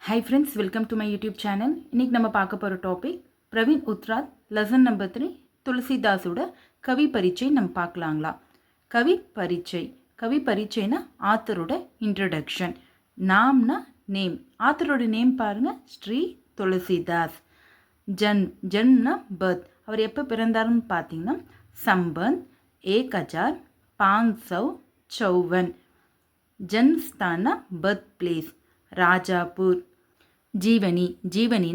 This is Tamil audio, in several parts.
Hi friends, welcome to my YouTube channel. இன்னைக்கு நம்ம பார்க்க போகிற topic Praveen Uttarardh lesson number 3 துளசிதாஸோட கவி பரீட்சை நம்ம பார்க்கலாங்களா. கவி பரீட்சைனா ஆத்தரோட இன்ட்ரடக்ஷன். நாம்னா நேம், ஆத்தரோட நேம் பாருங்க, ஸ்ரீ துளசிதாஸ். ஜன்னா பர்த், அவர் எப்போ பிறந்தாருன்னு பார்த்தீங்கன்னா சம்பந்த் 1554. ஜன்ஸ்தானா birth place Rajapur. जीवनी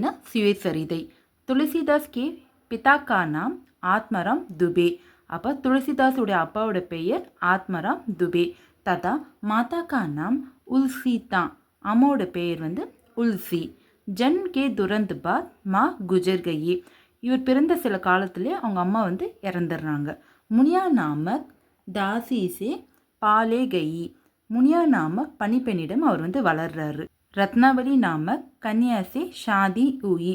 ना सुयसरिதை. तुलसीदास के पिता का नाम आत्माराम दुबे. அப்போ துளசிதாஸுடைய அப்பாவோட பெயர் ஆத்மராம் துபே. ததா மாதா கா நாம் உல்சிதா, அம்மாவோட பெயர் வந்து உல்சி. ஜன் கே துரந்த் பாத் மா குஜர் கயி, இவர் பிறந்த சில காலத்திலே அவங்க அம்மா வந்து இறந்துடுறாங்க. முனியா நாமக் தாசிசே பாலே கயி, முனியா நாமக் பனிப்பெண்ணிடம் அவர் வந்து வளர்றாரு. ரத்னாவளி நாமக் கன்னியாசே ஷாதி ஊயி,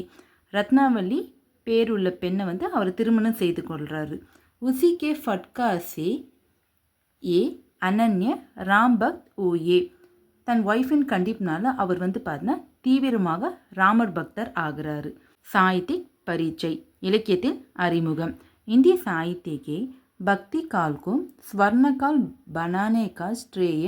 ரத்னாவளி பேருள்ள பெண்ணை வந்து அவர் திருமணம் செய்து கொள்கிறாரு. உசி கே ஃபட்காசே ஏ அனன்ய ராம்பக்த் ஊயே, தன் ஒய்ஃபின் கண்டிப்புனால அவர் வந்து பார்த்தீங்கன்னா தீவிரமாக ராமர் பக்தர் ஆகிறாரு. சாகித்யிக் பரீட்சை, இலக்கியத்தில் அறிமுகம். இந்திய சாகித்ய பக்தி கால் को स्वर्ण काल बनाने का श्रेय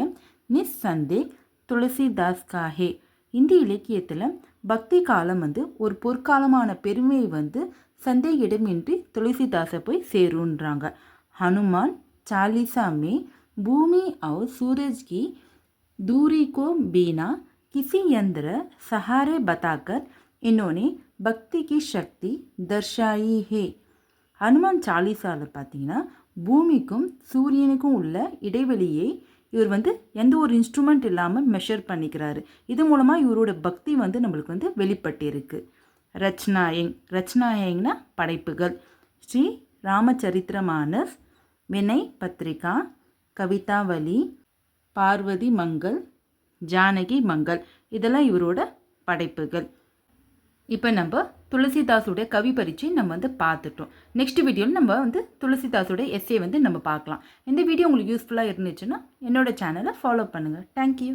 निस्संदेह துளசிதாஸ் காஹே. இந்திய இலக்கியத்தில் பக்தி காலம் வந்து ஒரு பொற்காலமான பெருமையை வந்து சந்தேகிடமின்றி துளசிதாஸை போய் சேருன்றாங்க. ஹனுமான் சாலிசா மே பூமி और सूरज की दूरी को बिना किसी यंत्र सहारे बताकर इन्होंने भक्ति की शक्ति दर्शाई है. ஹனுமான் சாலிசாவில் பார்த்தீங்கன்னா பூமிக்கும் சூரியனுக்கும் உள்ள இடைவெளியை இவர் வந்து எந்த ஒரு இன்ஸ்ட்ருமெண்ட் இல்லாமல் மெஷர் பண்ணிக்கிறாரு. இது மூலமாக இவரோட பக்தி வந்து நம்மளுக்கு வந்து வெளிப்பட்டிருக்கு. ரச்சனாயங்னா படைப்புகள். ஸ்ரீ ராமச்சரித்திரமானஸ், வினய் பத்ரிகா, கவிதாவலி, பார்வதி மங்கள், ஜானகி மங்கள், இதெல்லாம் இவரோட படைப்புகள். இப்போ நம்ம துளசிதாஸோடைய கவி பரீட்சை நம்ம வந்து பார்த்துட்டோம். நெக்ஸ்ட் வீடியோவில் நம்ம வந்து துளசிதாஸோட எஸ்ஸே வந்து நம்ம பார்க்கலாம். இந்த வீடியோ உங்களுக்கு யூஸ்ஃபுல்லாக இருந்துச்சுன்னா என்னோட சேனலை ஃபாலோ பண்ணுங்கள். தேங்க்யூ.